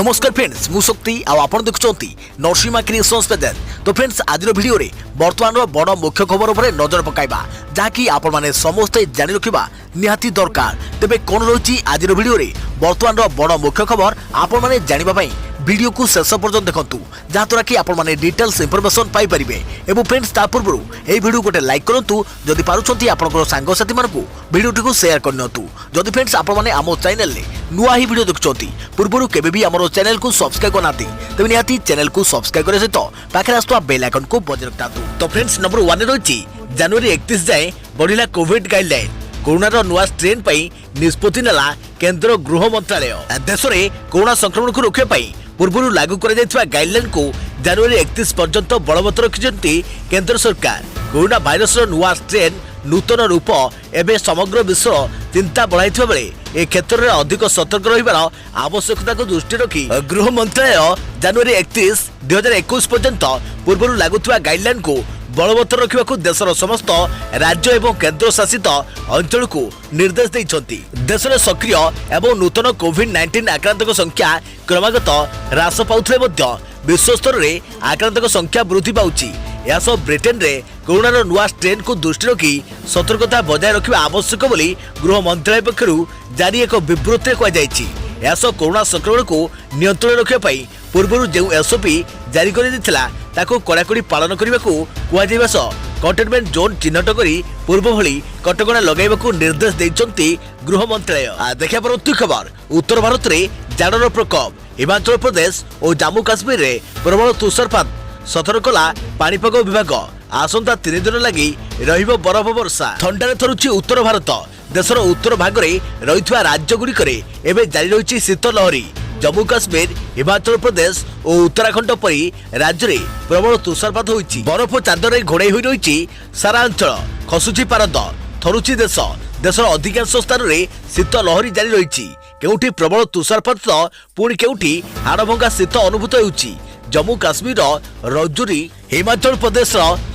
नमस्कार फ्रेंड्स मु शक्ति आपण देखुंती नरसिंहा क्रिएशंस पेज। तो फ्रेंड्स आज वीडियो रे वर्तमान बड़ मुख्य खबर उपर नजर पकाइबा जहाँकि आपण माने समस्ते जानि रखिबा निहाती दरकार। तेबे कोन रही आज वीडियो रे वर्तमान बड़ मुख्य खबर आपण माने जानिबा पई वीडियो को शेष पर्यंत देखंतु जहाँद्वारा कि आपण माने डिटेल्स इंफॉर्मेशन पाई परिबे। एवं फ्रेंड्स ता पूर्व ए वीडियो गोटे लाइक करंतु जदि पारुछंती आपनकर सांग साथी मानकु वीडियो को शेयर करनियंतु। जदि फ्रेंड्स आपण माने आमो चैनल ले नुआ ही वीडियो देखुछंती पूर्व केबे भी हमरो चैनल को सब्सक्राइब करनाती तबे निहाती चैनल को सब्सक्राइब करे सहित पाखे आस्तुवा बेल आइकन को बजाय रखतातु। तो फ्रेंड्स नंबर 1 रही जनवरी 31 जाए बढ़िला कोविड गाइडलाइन कोरोना नुआ स्ट्रेन पर निष्पत्ति नेला केंद्र गृह मंत्रालय। देश में कोरोना संक्रमण को रोकने पूर्व लागू कर गाइडलाइन को जनवरी 31 पर्यंत बलवत्तर रखिंट केंद्र सरकार। कोरोना भाइरस नुआ स्ट्रेन नूतन रूप एवं समग्र विश्व चिंता बढ़ाई बेले ए क्षेत्र में अधिक सतर्क रहिबार आवश्यकता को दृष्टि रखी गृह मंत्रालय जनवरी 31, 2021 पर्यंत पूर्व लागुवा गाइडलाइन को बलवत्तर रखा देशर समस्त राज्य एवं केंद्र शासित अंचल को निर्देश देइछंती। देश में सक्रिय एवं नूतन कोविड-19 आक्रांतक संख्या क्रमागत ह्रास पाउथिले विश्व स्तर में आक्रांतक संख्या वृद्धि पाउछि। यह सब ब्रिटेन रे कोरोना नुआ स्ट्रेन को दृष्टि रखी सतर्कता बजाय रखा आवश्यक बोली गृह मंत्रालय पक्षरु जारी एक विबृति कहुଯାଇଛି। यह सब कोरोना संक्रमण को नियंत्रण रखा पूर्व जो एसओपी जारी कर कड़ाकड़ी पालन करने को कहुवा सह कंटेनमेंट जोन चिन्हट कर पूर्व भली कटकणा लगाइबा निर्देश देइछंती गृह मंत्रालय। देखा परवर्ती खबर उत्तर भारत में जाड़र प्रकोप हिमाचल प्रदेश और जम्मू काश्मीर में प्रबल तुषारपात सतर्क कला पाणीपाग विभाग। आसंता 3 दिन लगी रहिबो बरफ वर्षा ठंडारे थरुछि उत्तर भारत। देशर उत्तर भाग में रही राज्य गुड़िक एवं जारी रही शीत लहरी। जम्मू काश्मीर हिमाचल प्रदेश और उत्तराखंड परी राज्य में प्रबल तुषारपात होइछि। बरफ चादर घोड़ाई हो रही सारा अंचल खसुची पारद थरुछि देश। देशर अधिकांश स्थान में शीत लहरी जारी रही केउठी प्रबल तुषारपात पुणी केउठी हाड़भंगा शीत अनुभूत होउछि। जम्मू काश्मीर रजौरी हिमाचल प्रदेश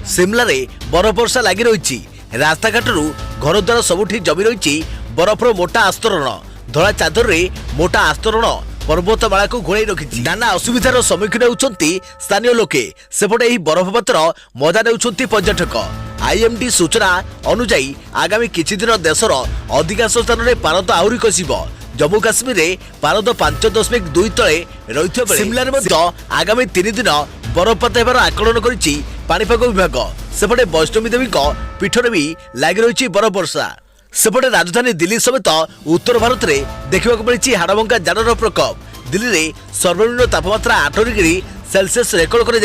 शिमला रे बरफ वर्षा लगी रही। रास्ताघाट घर द्वार सबुठी जमी रही बरफर मोटा आस्तरण। धला चादर रे मोटा आस्तरण पर्वतमाला को घोड़ाई रखी। नाना असुविधार सम्मुखीन होउछंती स्थानीय लोके। सेपटे एही बरफपातर मजा नेउछंती पर्यटक। आईएमडी सूचना अनुसार आगामी किछि दिन देशर अधिकांश स्थान में पारद आहुरी कसिबो। जम्मू काश्मीर में पारद 5.2 तले रही शिमला आगामी 3 दिन बरफपात होबार आकलन करिछि पाणीपाग विभाग। सेपटे वैष्णवी देवी पीठरे भी लगी रही बरफ वर्षा। सेपटे राजधानी दिल्ली समेत उत्तर भारत में देखा मिली हाड़भंगा जाड़र प्रकोप। दिल्ली में सर्वनिम्न तापमात्रा 8 डिग्री सेल्सियस रेकर्ड कर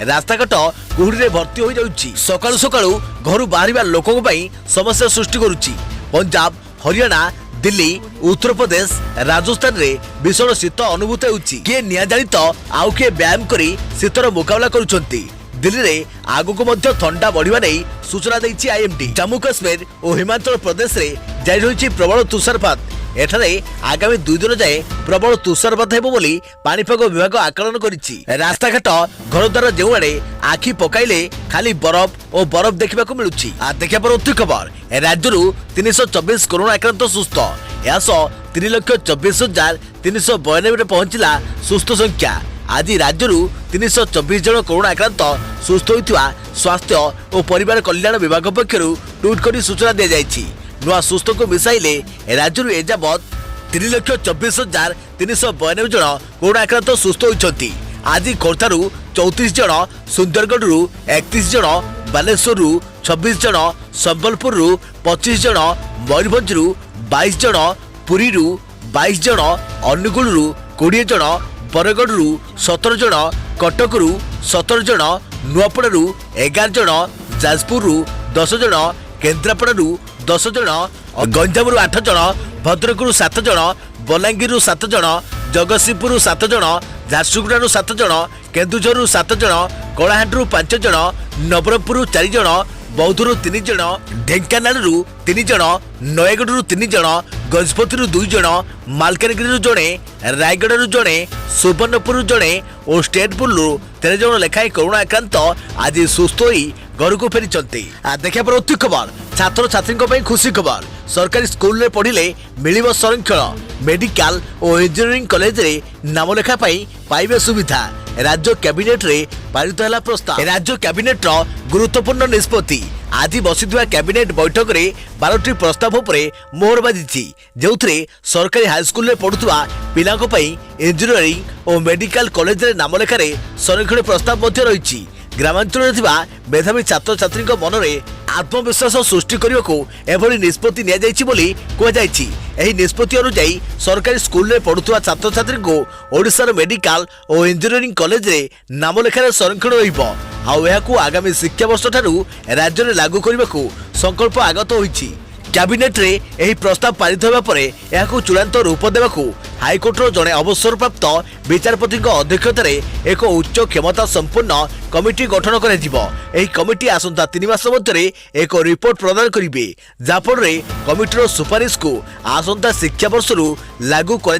रास्ताघाट कुहुड़ी भर्ती हो जाउछि। सकाळु सकाळु घर बाहर लोकों समस्या सृष्टि करुछि। पंजाब, हरियाणा, दिल्ली, उत्तर प्रदेश, राजस्थान रे भीषण शीत अनुभूत होउछि। किए निया जानी तो आउ किए व्यायाम करी शीतर मुकाबला करुछंती। दिल्ली रे आगु को मध्य ठंडा बढ़िबा नै सूचना दैछि आईएमडी। जम्मू काश्मीर और हिमाचल प्रदेश रे जारी रहिछि प्रबल तुषारपात। एठारे आगामी 2 दिन जाए प्रबल तुषारपात हेबो बोली पाणीपाग विभाग आकलन करिछि। रास्ताघाट घर द्वार जेउ आड़े आखि पकाइले खाली बरफ और बरफ देखा मिलुछि। आ देखा परवर्ती खबर राज्यरू 324 कोरोना आक्रांत सुस्थ। यास 3,24,392 पहुंचला सुस्थ संख्या। आज राज्यरू 324 जन कोरोना आक्रांत सुस्थ होइथिबा स्वास्थ्य और परिवार कल्याण विभाग पक्षरु ट्वीट करी सूचना दिया जायछि। नुआ सुस्थ को मिसाइले राज्यरू एजाबत 3,24,392 जन कोरोना आक्रांत सुस्थ होइछंती। आज खोर्धारू 34 जन, सुंदरगढ़ 31 जन, बालेश्वर 26 जन, संबलपुर 25 जन, मयूरभंज 22 जन, पुरी 22 जन, अनुगुल 20 जन, बरगढ़ 17 जन, कटक 17 जन, नुआपड़ा 11 जन, जाजपुर 10 जन, केन्द्रापड़ा 10 जन, गंजाम 8 जन, भद्रक 7 जन, बलांगीर 7 जन, जगतसिंहपुर 7 जन, झारसुगुड़ा 7 जन, केन्दुझर 7 जन, कलाहांड 5 जन, नवरंगपुर 4 जन, बौद्धर 3 जन, ढेंकानाल 3 जन, नयगढ़ 3 जन, गजपति 2 जन, मालकानगिरी जड़े, रायगढ़ जड़े, सुवर्णपुर जड़े और स्टेटपुर 13 जन लेखाएं कोरोना आक्रांत आज सुस्थ होई घर को फेरी। देखा परवर्ती खबर छात्र छात्री खुशी खबर सरकारी स्कूल रे पढ़िले मिलिबो संरक्षण मेडिकल और इंजीनियरिंग कॉलेज रे नाम लेखा पाइबे सुविधा। राज्य कैबिनेट रे पारित है प्रस्ताव। राज्य कैबिनेट रो गुरुत्वपूर्ण निष्पत्ति आज बसिଥିବା कैबिनेट बैठक रे 12टी प्रस्ताव उपरे मोहर बाजिछि जेउथरे सरकारी हाईस्कूल रे पढुवा पिलाको पई इंजीनियरिंग और मेडिकल कॉलेज रे नाम लेखारे संरक्षण प्रस्ताव मध्य रहिछि। ग्रामांचल मेधावी छात्र छात्री मन में आत्मविश्वास सृष्टि करने को एभली निष्पत्ति निया जायछि बोली कुहाଯାଇଛି। एही निष्पत्ति अनुसार सरकारी स्कूल रे पढुवा छात्र छात्री को ओडिशार मेडिकल और इंजीनियरिंग कॉलेज रे नाम लेखारे संरक्षण रहिबो। आगामी शिक्षा वर्ष ठारू राज्य में लागू करने को संकल्प आगत होइछि। कैबिनेट रे एही प्रस्ताव पारित होबा परे एहाकु चूड़ांत रूप देबाकू हाईकोर्टर जड़े अवसरप्राप्त विचारपति अध्यक्षतार एक उच्च क्षमता संपन्न कमिटी गठन कर कमिटी आसंता 3 मास मध्य एक रिपोर्ट प्रदान करेंगे जहाँफल कमिटीर सुपारिश को आसंता शिक्षा वर्ष लागू कर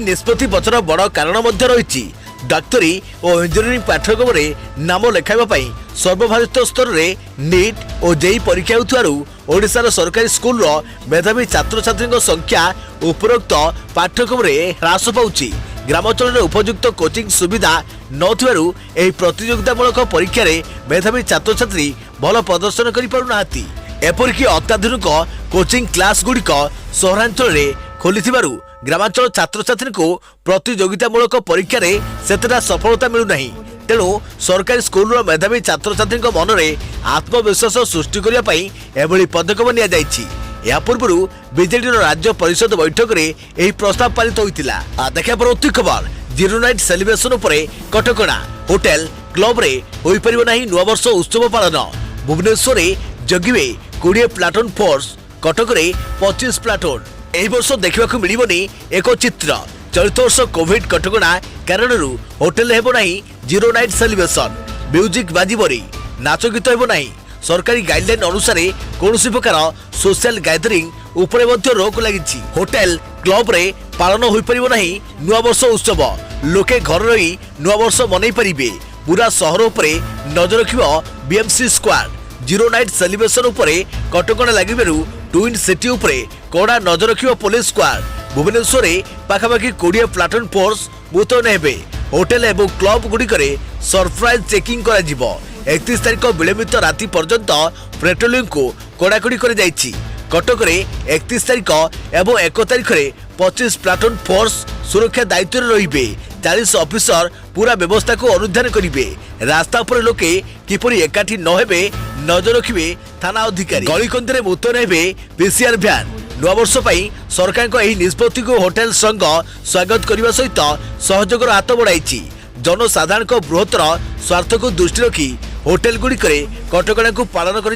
निष्पत्ति पछर बड़ कारण रही डाक्तरी और इंजीनियरिंग पाठ्यक्रम में नाम लेखाइबा सर्वभारत स्तर में नीट और जेई परीक्षा होउथारु ओडिशार सरकारी स्कूल रो मेधावी छात्र छात्री संख्या उपरोक्त पाठ्यक्रम में ह्रास पाउछि। ग्रामांचल में उपयुक्त कोचिंग सुविधा नथिबारु एही प्रतियोगितामूलक परीक्षा रे मेधावी छात्र छात्री भल प्रदर्शन करि पारु नाहांती। एपरिकी अत्याधुनिक कोचिंग क्लास गुड़िक सहरांचल में खोलिथिबारु ग्रामांचल छात्र छात्री को प्रतियोगितामूलक परीक्षा रे सेतटा सफलता मिलुना। तेणु सरकारी स्कूल मेधावी छात्र छात्री मन में आत्मविश्वास सृष्टि करने एभली पदक्षेप निया जायछि। या पूर्व बीजेडी राज्य परिषद बैठक में यह प्रस्ताव पारित होता। देखा परवर्ती खबर जीरो नाइट सेलिब्रेशन कटकणा होटेल क्लब रे होई परिबो नाही नुआ वर्ष उत्सव पालन। भुवनेश्वर जगिबे 20 प्लाटून फोर्स कटक रे 25 प्लाटून। एही वर्ष देखा मिलबनी एक चित्र। चलित वर्ष कोविड कटकणा कारण होटेल हेबो नाही जीरो नाइट सेलिब्रेशन। म्यूजिक बाजिबरी नाच गीत हेबो नाही। सरकारी गाइडलाइन अनुसार कौन प्रकार सोशल गैदरिंग उपरे मध्य रोक लगी। होटेल क्लब रे पालन हो पारिबो नाही नुआ वर्ष उत्सव। लोके घर रही नुआ वर्ष मनई पारिबे। पूरा शहर उपरे नजर रखिबो BMC squad. Zero night celebration उपरे कटकणा लागिबारु ट्विन सिटी उपरे कड़ा नजर रखिबो पुलिस स्क्वाड। भुवनेश्वर पाखापाखि 20 प्लाटून फोर्स मुतयन हेबे। होटेल एवं क्लब गुड़िकरे सरप्राइज चेकिंग करा जिवो। 31 तारिख विलंबित राति पर्यंत पेट्रोलिंग को कड़ाकड़ी कर जाइछि। कटक रे 31 तारिख एवं 1 तारिख रे 25 प्लाटून फोर्स सुरक्षा दायित्व रहिबे। 40 ऑफिसर पूरा व्यवस्था को अनुधान करिवे। रास्ता पर लोके किपरि एकाठी न हेबे नजर रखिबे थाना अधिकारी। गलीकंदरे मुतयन हेबे पीसीआर भ्यान। नुआ वर्ष पई सरकार को एही निष्पत्ति को होटेल संघ स्वागत करने सहित सहयोगर हाथ बढ़ाई। जनसाधारण को बृहत्तर स्वार्थ को दृष्टि रखी होटेल गुड़िकरे कटकणा को पालन कर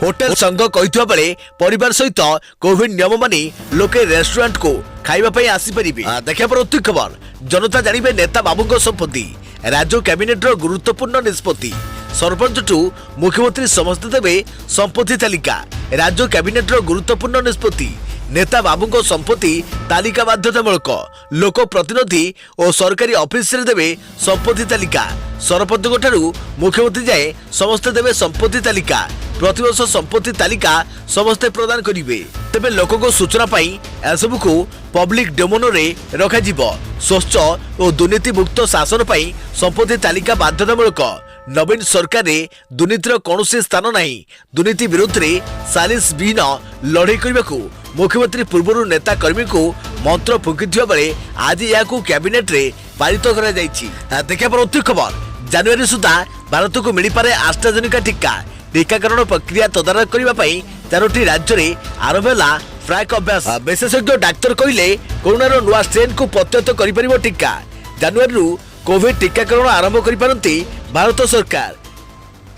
होटेल संघ कहितबा बेले परिवार सहित कोविड नियम मानि लोके रेस्टोरेंट को खाइबा आसीपारे। देखा परवर्ती खबर जनता जानिबे नेता बाबू संपत्ति। राज्य कैबिनेट गुरुत्वपूर्ण निष्पत्ति। सरपंच ठू मुख्यमंत्री समस्त देवे संपत्ति तालिका। राज्य कैबिनेट गुरुत्वपूर्ण निष्पत्ति। नेता बाबू संपत्ति तालिका बाध्यतामूलक। लोक प्रतिनिधि और सरकारी ऑफिस रे देवे संपत्ति तालिका। सरपंच ठारू मुख्यमंत्री जाए समस्त देवे संपत्ति तालिका। प्रतिवर्ष संपत्ति तालिका समस्ते प्रदान करेंगे। तेबे लोक को सूचना पाई एसबू को पब्लिक डोमेन रे रखा जिवो। स्वच्छ और दुर्नीति मुक्त शासन पाई संपत्ति तालिका बाध्यतामूलक। नवीन सरकार रे दुर्नीतिर कौन स्थान नहीं। दुर्नीति विरुद्ध रे सालिस विहीन लड़ाई करने को मुख्यमंत्री पूर्व नेता कर्मी को मंत्र फुंकी बेले आज यह कैबिनेट रे पारित करा जायछि। देखा परवर्ती खबर जनवरी सुधा भारत को मिल पारे एस्ट्राजेनेका टीका। टीकाकरण प्रक्रिया तदारख करने 4टी राज्य में आरंभ है फ्रैक अभ्यास। विशेषज्ञ डाक्तर कहले कोरोनार नुआ स्ट्रेन को प्रतिहत कर टीका। जनवरी कोविड टीकाकरण आरंभ कर भारत सरकार।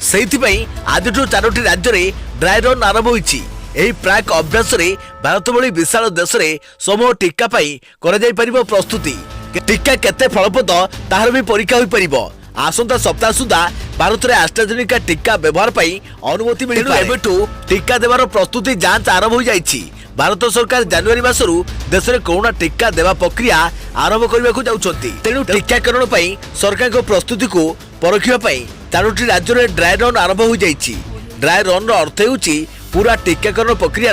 सेहिथिपई आज 4टी राज्य में ड्राई रन आरंभ होइछि। एही प्राक अभ्यास रे भारत भली विशाल देश रे समूह टीका पाई करा जाय परिबो प्रस्तुति। टीका केते फलप्रद ताहार भी परीक्षा होई परिबो। आसंता सप्ताह सुधा भारत में एस्ट्राजेनेका टीका व्यवहार पाई अनुमति मिल टीका देवार प्रस्तुति जांच आरंभ हो जाइछि। भारत सरकार जनवरी मासरू देश में कोरोना टीका देवा प्रक्रिया आरंभ करने को जाउछंती। तेणु टीकाकरण पाई सरकार को प्रस्तुति को परखिबा पाई 4टी राज्य में ड्राई रन आरंभ हो जाइछि। ड्राई रन अर्थ हेउछि पूरा टीकाकरण प्रक्रिया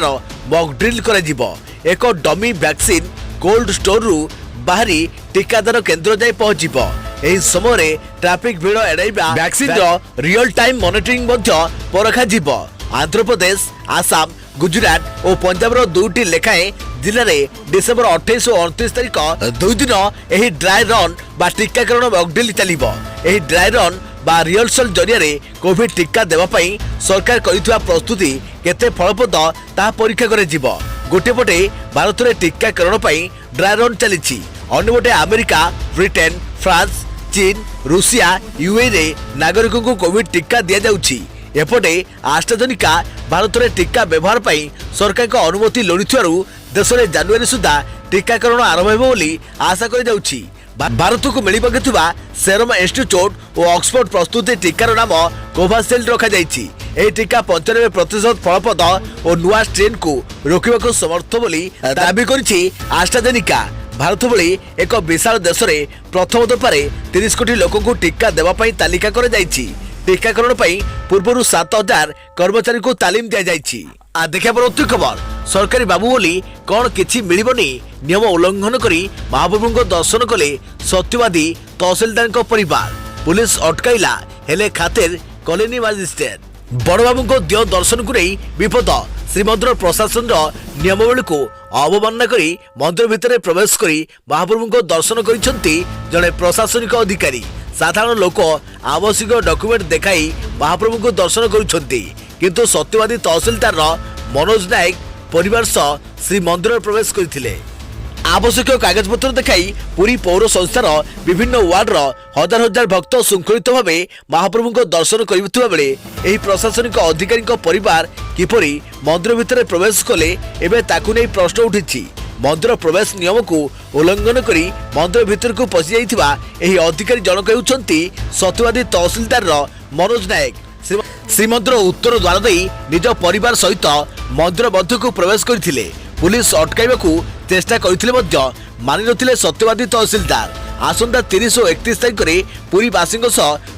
मॉक ड्रिल कराଯିବ। एक डमी वैक्सीन कोल्ड स्टोर रु बाहरी टीकादान केन्द्र जाए पहुंचीब। एही समय ट्रैफिक भीड़ एड़ाइबा वैक्सीन रियल टाइम मॉनिटरिंग परखा जीव। आंध्र प्रदेश, आसाम, गुजरात और पंजाब दुईटी लेखाएं जिले में डिसेम्बर 28 और 29 तारिख 2 दिन यह ड्राई रन बा टीकाकरण मॉकड्रिल चलिबो। एही ड्राई रन बा रिहर्सल जरिया कोविड टीका देवाई सरकार करिଥିବା प्रस्तुति केते फलप्रद ता परीक्षा कराଯିବ। गोटे पटे भारत में टीकाकरण ड्राई रन चली, अन्यपटे अमेरिका, ब्रिटेन, फ्रांस, चीन, रूसिया, यूए रे नागरिकों को कोविड टीका दि जाउछि। एपटे आस्ट्राजेनिका भारत में टीका व्यवहार पर सरकार को अनुमति लोड़िथिबारु देश में जनवरी सुधा टीकाकरण आरंभ होबो बोली आशा करि जाउछि। भारत को मिलवा सेरम इंस्टीट्यूट और ऑक्सफोर्ड प्रस्तुति टीकार नाम कोवाशील्ड रखा जाइछि। यह टीका 95% फलप्रद और नुआ स्ट्रेन को रोकने समर्थ बोली दाबी करिछि आस्ट्राजेनिका। भारत भली एक विशाल देश में प्रथम दफारे 30 कोटी लोक को टीका देवाई तालिका कर जाइछि। टीकाकरण पूर्व 7000 कर्मचारी को तालीम दि जाइछि। देखा परवर्ती खबर सरकारी बाबू बोली कौन किछि मिलिबनी नियम उल्लंघन करी महाप्रभु को दर्शन कले सत्यवादी तहसीलदार को परिवार। पुलिस अटकाइला हेले खातिर कलेनी मजिस्ट्रेट। बड़ बाबू को दियो दर्शन को नहीं विपद। श्रीमंदिर प्रशासन नियमावली को अवमानना करी मंदिर भितर प्रवेश करी महाप्रभु को दर्शन करिसेंती जड़े प्रशासनिक अधिकारी। साधारण लोक आवश्यक डॉक्यूमेंट देखाई महाप्रभु को दर्शन करुछंती, किंतु सत्यवादी तहसीलदार मनोज नायक परिवार सह श्री मंदिर प्रवेश करथिले। आवश्यक कागजपत्र देखाई पुरी पौर संस्थार विभिन्न वार्डर हजार हजार भक्त श्रृंखलित भाव महाप्रभु को दर्शन करुवा बेले एही प्रशासनिक अधिकारी परिवार किपरि मंदिर भितर प्रवेश कले एबे ताकु नै प्रश्न उठिछि। मंदिर प्रवेश नियम को उल्लंघन करी मंदिर भितर को पशि जाइथिबा एही अधिकारी जनक हेउछंती सत्यवादी तहसीलदार मनोज नायक। श्रीमंदिर उत्तर द्वार देई निज परिवार सहित मंदिर मध्य को प्रवेश करथिले। पुलिस अटकाइबाकू चेष्टा करथिले मध्य मानि नथिले सत्यवादी तहसीलदार। आसंता 30 और 31 तारिख में पुरीवासी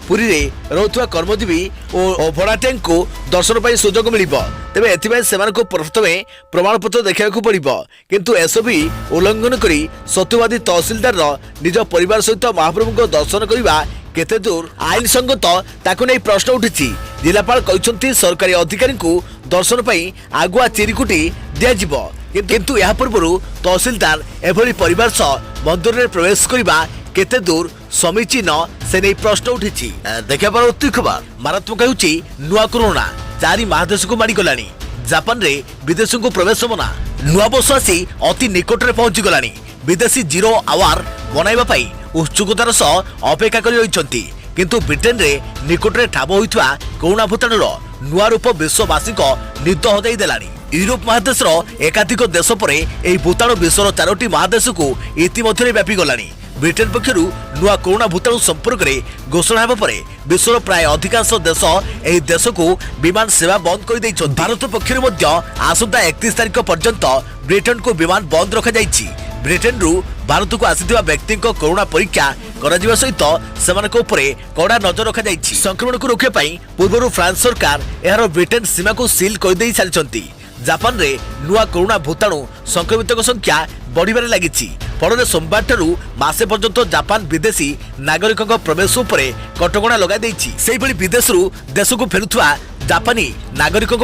पुरी रे रहुवा कर्मजीवी और भड़ाटिया को दर्शन पर सुजोग मिलिबो। तेबे एथिबाई सेमानकु प्रथमे प्रमाणपत्र देखाइबाकू पड़िबो, किंतु एसबी उल्लंघन करी सत्यवादी तहसीलदार निज परिवार सहित महाप्रभु को दर्शन करबा केते दूर आईन संगत ताकु नै प्रश्न उठिछि। जिलापाल कहिसंती सरकारी अधिकारी को दर्शन पई आगुआ चिरिकुटी दिया जिवो, किंतु यह पूर्व तहसीलदार एभली परिवार सह मंदिर में प्रवेश करबा केते दूर समीचीन से नहीं प्रश्न उठी। देखा परवर्ती खबर मारात्मक होउछि नुआ कोरोना 4 महादेश को मारी गलानी। जापान रे विदेश को प्रवेश मना। नुआ वर्ष आसी अति निकट में पहुंची गलानी। विदेशी 0 आवर बनाइबा पई उत्सुकतार सह अपेक्षा करि रहिसंती, किंतु ब्रिटेन रे निकट में ठाब होइथवा कोरोना भूताणुर नुआ रूप विश्ववासी को निद हदाई देलानी। यूरोप महादेश एकाधिक देश पर यह भूताणु विश्वर 4टी महादेश को इतिमध्य व्यापी गलानी। ब्रिटेन पक्षर नुआ कोरोना भूताणु संपर्क में घोषणा होगा पर विश्वर प्राय अधिकांश देश यह देश को विमान सेवा बंद कर देइछन। भारत पक्षर आसंता 31 तारिख पर्यंत ब्रिटेन को विमान बंद रखा जाइछि। ब्रिटेन रु भारत को आसिथिबा व्यक्ति कोरोना परीक्षा करा सहित सेमानक उपरे कड़ा नजर रखा जाइछि। संक्रमण को रोकिया पई पूर्व फ्रांस सरकार यार ब्रिटेन सीमा को सील कर देइ सारिछंती। जापान रे नुआ कोरोना भूताणु संक्रमित संख्या बढ़िबारे लागिछि। फल सोमवार ठारू मासे पर्यंत जापान विदेशी नागरिकों प्रवेश उपरे कटकणा लगा देइछि। सेहि भली विदेशरू देश को फेरुथुवा जापानी नागरिकों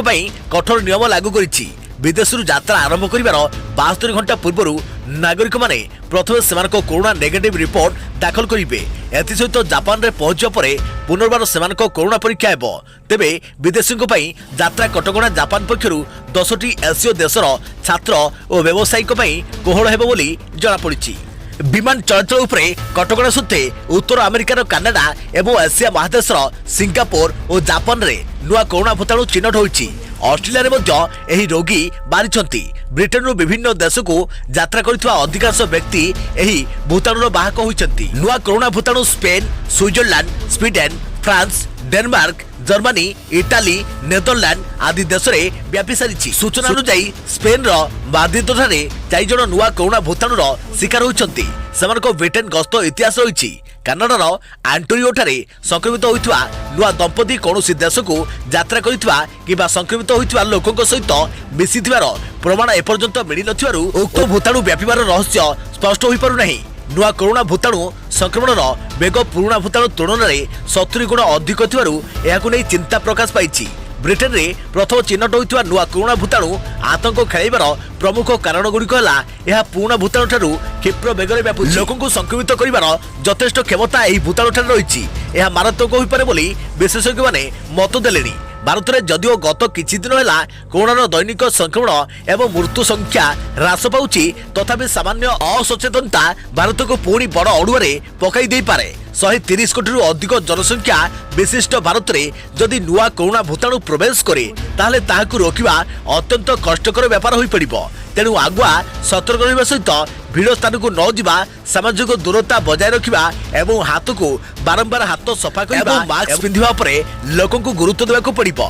कठोर नियम लागू करिछि। विदेशरू यात्रा आरंभ करिवार 72 घंटा पूर्व नागरिक माने प्रथमे सेमानक कोरोना नेगेटिव रिपोर्ट दाखल करिवे। एथि सहित जापान रे पहुंचा परे पुनर्बार सेमानक कोरोना परीक्षा हेबो। तेबे विदेशीक पई यात्रा कटकणा जापान पक्षरु 10टी एशिया देशर छात्र और व्यवसायिक पई कोहळ हेबो बोली जणा पड़िछि। विमान चलाचल उपरे कटकणा सत्ते उत्तर अमेरिकार कानाडा एवं एशिया महादेशर सिंगापुर और जापान रे नुआ कोरोना भूताणु चिन्हट होइछि। ऑस्ट्रेलिया रे मध्य एही रोगी बारिछंती। ब्रिटेन रो विभिन्न देश को यात्रा करितवा अधिकांश व्यक्ति एही भूताणुर बाहक होइछंती। नुआ कोरोना भूताणु Spain, Switzerland, Sweden, France, Denmark, Germany, Italy, Netherlands आदि देश में व्यापी सारी। सूचना अनुसार स्पेन माद्रिद ठारे 4 जण नुआ कोरोना भूताणुर शिकार होइछंती। सेमानक ब्रिटेन गस्त इतिहास रहिछि। କାନାଡାର ଆଣ୍ଟୋରିଓଠାରେ ସଂକ୍ରମିତ ହୋଇଥିବା ନୂଆ ଦମ୍ପତି କୌଣସି ଦେଶକୁ ଯାତ୍ରା କରିଥିବା କିମ୍ବା ସଂକ୍ରମିତ ହୋଇଥିବା ଲୋକଙ୍କ ସହିତ ମିଶିଥିବାର ପ୍ରମାଣ ଏପର୍ଯ୍ୟନ୍ତ ମିଳିନଥିବାରୁ ଉକ୍ତ ଭୂତାଣୁ ବ୍ୟାପିବାର ରହସ୍ୟ ସ୍ପଷ୍ଟ ହୋଇପାରୁନାହିଁ। ନୂଆ କରୋନା ଭୂତାଣୁ ସଂକ୍ରମଣର ବେଗ ପୁରୁଣା ଭୂତାଣୁ ତୁଳନାରେ 70 ଗୁଣ ଅଧିକ ଥିବାରୁ ଏହାକୁ ନେଇ ଚିନ୍ତା ପ୍ରକାଶ ପାଇଛି। ବ୍ରିଟେନରେ ପ୍ରଥମ ଚିହ୍ନଟ ହୋଇଥିବା ନୂଆ କରୋନା ଭୂତାଣୁ ଆତଙ୍କ ଖେଳାଇବାର ପ୍ରମୁଖ କାରଣଗୁଡ଼ିକ ହେଲା ଏହା ପୁରୁଣା ଭୂତାଣୁଠାରୁ କ୍ଷିପ୍ର ବେଗରେ ବ୍ୟାପୁଛି। ଲୋକଙ୍କୁ ସଂକ୍ରମିତ କରିବାର ଯଥେଷ୍ଟ କ୍ଷମତା ଏହି ଭୂତାଣୁଠାରେ ରହିଛି। ଏହା ମାରାତ୍ମକ ହୋଇପାରେ ବୋଲି ବିଶେଷଜ୍ଞମାନେ ମତ ଦେଲେଣି। ଭାରତରେ ଯଦିଓ ଗତ କିଛି ଦିନ ହେଲା କରୋନାର ଦୈନିକ ସଂକ୍ରମଣ ଏବଂ ମୃତ୍ୟୁ ସଂଖ୍ୟା ହ୍ରାସ ପାଉଛି, ତଥାପି ସାମାନ୍ୟ ଅସଚେତନତା ଭାରତକୁ ପୁଣି ବଡ଼ ଅଡୁଆରେ ପକାଇ ଦେଇପାରେ। 130 କୋଟିରୁ ଅଧିକ ଜନସଂଖ୍ୟା ବିଶିଷ୍ଟ ଭାରତରେ ଯଦି ନୂଆ କରୋନା ଭୂତାଣୁ ପ୍ରବେଶ କରେ ତାହେଲେ ତାହାକୁ ରୋକିବା ଅତ୍ୟନ୍ତ କଷ୍ଟକର ବ୍ୟାପାର ହୋଇପଡ଼ିବ। ତେଣୁ ଆଗୁଆ ସତର୍କ ରହିବା ସହିତ ଭିଡ଼ ସ୍ଥାନକୁ ନ ଯିବା, ସାମାଜିକ ଦୂରତା ବଜାୟ ରଖିବା ଏବଂ ହାତକୁ ବାରମ୍ବାର ହାତ ସଫା କରିବା ଏବଂ ମାସ୍କ ପିନ୍ଧିବା ଉପରେ ଲୋକଙ୍କୁ ଗୁରୁତ୍ୱ ଦେବାକୁ ପଡ଼ିବ।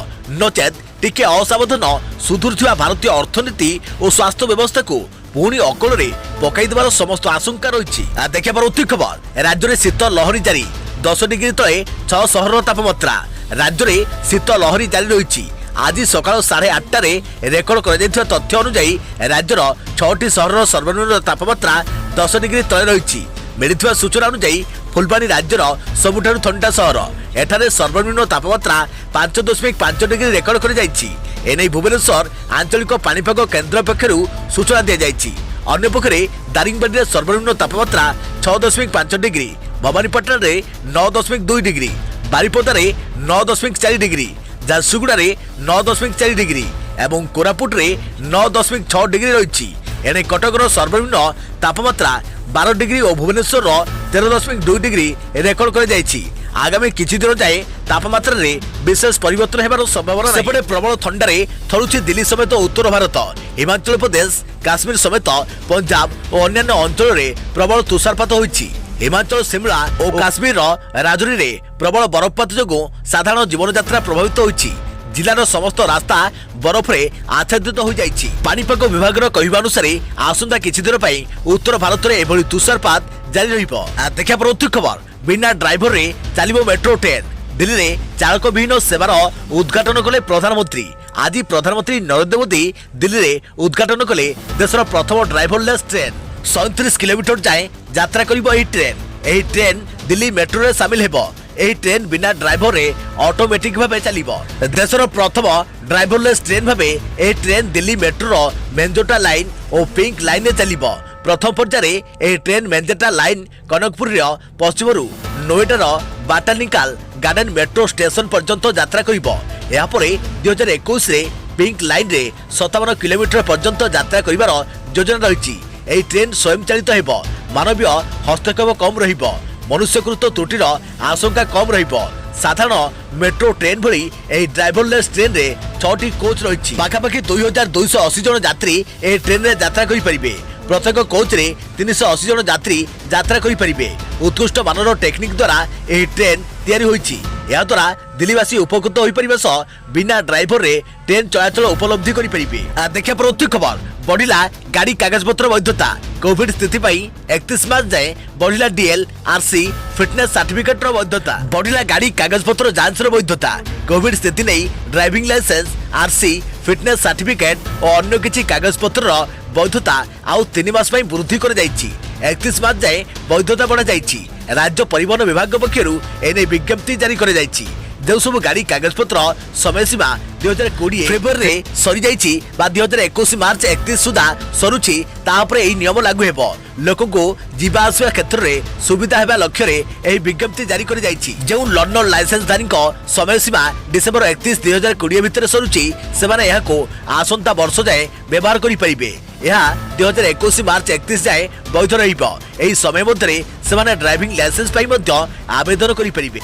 ନଚେତ୍ ଟିକେ ଅସାବଧାନ ସୁଧୁରୁଥିବା ଭାରତୀୟ ଅର୍ଥନୀତି ଓ ସ୍ୱାସ୍ଥ୍ୟ ବ୍ୟବସ୍ଥାକୁ ପୁଣି ଅକଳରେ ପକାଇ ଦେବାର ସମସ୍ତ ଆଶଙ୍କା ରହିଛି। ଦେଖିବାର ଉଚିତ ଖବର, ରାଜ୍ୟରେ ଶୀତ ଲହରୀ ଜାରି। 10 ଡିଗ୍ରୀ ତଳେ 6 ସହରର ତାପମାତ୍ରା। ରାଜ୍ୟରେ ଶୀତ ଲହରୀ ଜାରି ରହିଛି। ଆଜି ସକାଳ 8:30ରେ ରେକର୍ଡ କରାଯାଇଥିବା ତଥ୍ୟ ଅନୁଯାୟୀ ରାଜ୍ୟର 6ଟି ସହରର ସର୍ବନିମ୍ନ ତାପମାତ୍ରା 10 ଡିଗ୍ରୀ ତଳେ ରହିଛି। ମିଳିଥିବା ସୂଚନା ଅନୁଯାୟୀ ଫୁଲବାଣୀ ରାଜ୍ୟର ସବୁଠାରୁ ଥଣ୍ଡା ସହର। ଏଠାରେ ସର୍ବନିମ୍ନ ତାପମାତ୍ରା 5.5 ଡିଗ୍ରୀ ରେକର୍ଡ କରାଯାଇଛି। ଏନେଇ ଭୁବନେଶ୍ୱର ଆଞ୍ଚଳିକ ପାଣିପାଗ କେନ୍ଦ୍ର ପକ୍ଷରୁ ସୂଚନା ଦିଆଯାଇଛି। ଅନ୍ୟପକ୍ଷରେ ଦାରିଙ୍ଗବାଡିରେ ସର୍ବନିମ୍ନ ତାପମାତ୍ରା 6.5 ଡିଗ୍ରୀ, ଭବାନୀପାଟଣାରେ 9.2 ଡିଗ୍ରୀ, ବାରିପଦାରେ 9.4 ଡିଗ୍ରୀ, ଝାରସୁଗୁଡ଼ାରେ 9.4 ଡିଗ୍ରୀ ଏବଂ କୋରାପୁଟରେ 9.6 ଡିଗ୍ରୀ ରହିଛି। ଏଣେ କଟକର ସର୍ବନିମ୍ନ ତାପମାତ୍ରା 12 ଡିଗ୍ରୀ ଓ ଭୁବନେଶ୍ୱରର 13.2 ଡିଗ୍ରୀ ରେକର୍ଡ କରାଯାଇଛି। ଆଗାମୀ କିଛି ଦିନ ଯାଏ ତାପମାତ୍ରାରେ ବିଶେଷ ପରିବର୍ତ୍ତନ ହେବାର ସମ୍ଭାବନା ନାହିଁ। ସେପଟେ ପ୍ରବଳ ଥଣ୍ଡାରେ ଥରୁଛି ଦିଲ୍ଲୀ ସମେତ ଉତ୍ତର ଭାରତ। ହିମାଚଳ ପ୍ରଦେଶ, କାଶ୍ମୀର ସମେତ ପଞ୍ଜାବ ଓ ଅନ୍ୟାନ୍ୟ ଅଞ୍ଚଳରେ ପ୍ରବଳ ତୁଷାରପାତ ହୋଇଛି। ହିମାଚଳ, ଶିମଳା ଓ କାଶ୍ମୀରର ରାଜୌରୀରେ ପ୍ରବଳ ବରଫପାତ ଯୋଗୁଁ ସାଧାରଣ ଜୀବନଯାତ୍ରା ପ୍ରଭାବିତ ହୋଇଛି। ଜିଲ୍ଲାର ସମସ୍ତ ରାସ୍ତା ବରଫରେ ଆଚ୍ଛାଦିତ ହୋଇଯାଇଛି। ପାଣିପାଗ ବିଭାଗର କହିବା ଅନୁସାରେ ଆସନ୍ତା କିଛି ଦିନ ପାଇଁ ଉତ୍ତର ଭାରତରେ ଏଭଳି ତୁଷାରପାତ ଜାରି ରହିବ। ଦେଖିବା ପରବର୍ତ୍ତୀ ଖବର, ବିନା ଡ୍ରାଇଭରରେ ଚାଲିବ ମେଟ୍ରୋ ଟ୍ରେନ୍। ଦିଲ୍ଲୀରେ ଚାଳକବିହୀନ ସେବାର ଉଦ୍ଘାଟନ କଲେ ପ୍ରଧାନମନ୍ତ୍ରୀ। ଆଜି ପ୍ରଧାନମନ୍ତ୍ରୀ ନରେନ୍ଦ୍ର ମୋଦି ଦିଲ୍ଲୀରେ ଉଦ୍ଘାଟନ କଲେ ଦେଶର ପ୍ରଥମ ଡ୍ରାଇଭରଲେସ୍ ଟ୍ରେନ୍। 37 କିଲୋମିଟର ଯାଏଁ ଯାତ୍ରା କରିବ ଏହି ଟ୍ରେନ୍। ଏହି ଟ୍ରେନ୍ ଦିଲ୍ଲୀ ମେଟ୍ରୋରେ ସାମିଲ ହେବ। ଏହି ଟ୍ରେନ୍ ବିନା ଡ୍ରାଇଭରରେ ଅଟୋମେଟିକ୍ ଭାବେ ଚାଲିବ। ଦେଶର ପ୍ରଥମ ଡ୍ରାଇଭରଲେସ୍ ଟ୍ରେନ୍ ଭାବେ ଏହି ଟ୍ରେନ୍ ଦିଲ୍ଲୀ ମେଟ୍ରୋର ମେଞ୍ଜୋଟା ଲାଇନ୍ ଓ ପିଙ୍କ ଲାଇନ୍ରେ ଚାଲିବ। ପ୍ରଥମ ପର୍ଯ୍ୟାୟରେ ଏହି ଟ୍ରେନ୍ ମେଞ୍ଜୋଟା ଲାଇନ୍ କନକପୁରର ପଶ୍ଚିମରୁ ନୋଏଡାର ବାଟାନିକାଲ ଗାର୍ଡେନ ମେଟ୍ରୋ ଷ୍ଟେସନ ପର୍ଯ୍ୟନ୍ତ ଯାତ୍ରା କରିବ। ଏହାପରେ 2021ରେ ପିଙ୍କ ଲାଇନ୍ରେ 57 କିଲୋମିଟର ପର୍ଯ୍ୟନ୍ତ ଯାତ୍ରା କରିବାର ଯୋଜନା ରହିଛି। ଏହି ଟ୍ରେନ୍ ସ୍ୱୟଂଚାଳିତ ହେବ। ମାନବୀୟ ହସ୍ତକ୍ଷେପ କମ୍ ରହିବ। ମନୁଷ୍ୟକୃତ ତ୍ରୁଟିର ଆଶଙ୍କା କମ୍ ରହିବ। ସାଧାରଣ ମେଟ୍ରୋ ଟ୍ରେନ୍ ଭଳି ଏହି ଡ୍ରାଇଭରଲେସ୍ ଟ୍ରେନ୍ରେ 6ଟି କୋଚ୍ ରହିଛି। ପାଖାପାଖି 2280 ଜଣ ଯାତ୍ରୀ ଏହି ଟ୍ରେନ୍ରେ ଯାତ୍ରା କରିପାରିବେ। ପ୍ରତ୍ୟେକ କୋଚ୍ରେ 380 ଜଣ ଯାତ୍ରୀ ଯାତ୍ରା କରିପାରିବେ। ଉତ୍କୃଷ୍ଟ ମାନର ଟେକ୍ନିକ୍ ଦ୍ୱାରା ଏହି ଟ୍ରେନ୍ ତିଆରି ହୋଇଛି। ଏହାଦ୍ୱାରା ଦିଲ୍ଲୀବାସୀ ଉପକୃତ ହୋଇପାରିବା ସହ ବିନା ଡ୍ରାଇଭରରେ ଟ୍ରେନ୍ ଚଳାଚଳ ଉପଲବ୍ଧି କରିପାରିବେ। ଦେଖିବା ପରବର୍ତ୍ତୀ ଖବର, ବଢ଼ିଲା ଗାଡ଼ି କାଗଜପତ୍ର ବୈଧତା। କୋଭିଡ୍ ସ୍ଥିତି ପାଇଁ 31 ମାର୍ଚ୍ଚ ଯାଏଁ ବଢ଼ିଲା ଡିଏଲ୍, ଆର୍ସି, ଫିଟନେସ୍ ସାର୍ଟିଫିକେଟ୍ର ବୈଧତା। ବଢ଼ିଲା ଗାଡ଼ି କାଗଜପତ୍ର ଯାଞ୍ଚର ବୈଧତା। କୋଭିଡ୍ ସ୍ଥିତି ନେଇ driving licence, RC, fitness certificate ଓ ଅନ୍ୟ କିଛି କାଗଜପତ୍ରର ବୈଧତା ଆଉ 3 ମାସ ପାଇଁ ବୃଦ୍ଧି କରାଯାଇଛି। 31 ମାର୍ଚ୍ଚ ଯାଏଁ ବୈଧତା ବଢ଼ାଯାଇଛି। ରାଜ୍ୟ ପରିବହନ ବିଭାଗ ପକ୍ଷରୁ ଏନେଇ ବିଜ୍ଞପ୍ତି ଜାରି କରାଯାଇଛି। ଯେଉଁସବୁ ଗାଡ଼ି କାଗଜପତ୍ର ସମୟସୀମା 2020 ଫେବୃଆରୀରେ ସରିଯାଇଛି ବା 2021 ମାର୍ଚ୍ଚ 31 ସୁଦ୍ଧା ସରୁଛି, ତା ଉପରେ ଏହି ନିୟମ ଲାଗୁ ହେବ। ଲୋକଙ୍କୁ ଯିବା ଆସିବା କ୍ଷେତ୍ରରେ ସୁବିଧା ହେବା ଲକ୍ଷ୍ୟରେ ଏହି ବିଜ୍ଞପ୍ତି ଜାରି କରାଯାଇଛି। ଯେଉଁ ଲଣ୍ଡନ ଲାଇସେନ୍ସଧାରୀଙ୍କ ସମୟସୀମା ଡିସେମ୍ବର 31, 2020 ଭିତରେ ସରୁଛି, ସେମାନେ ଏହାକୁ ଆସନ୍ତା ବର୍ଷ ଯାଏଁ ବ୍ୟବହାର କରିପାରିବେ। ଏହା 2021 ମାର୍ଚ୍ଚ 31 ଯାଏଁ ବୈଧ ରହିବ। ଏହି ସମୟ ମଧ୍ୟରେ ସେମାନେ ଡ୍ରାଇଭିଂ ଲାଇସେନ୍ସ ପାଇଁ ମଧ୍ୟ ଆବେଦନ କରିପାରିବେ।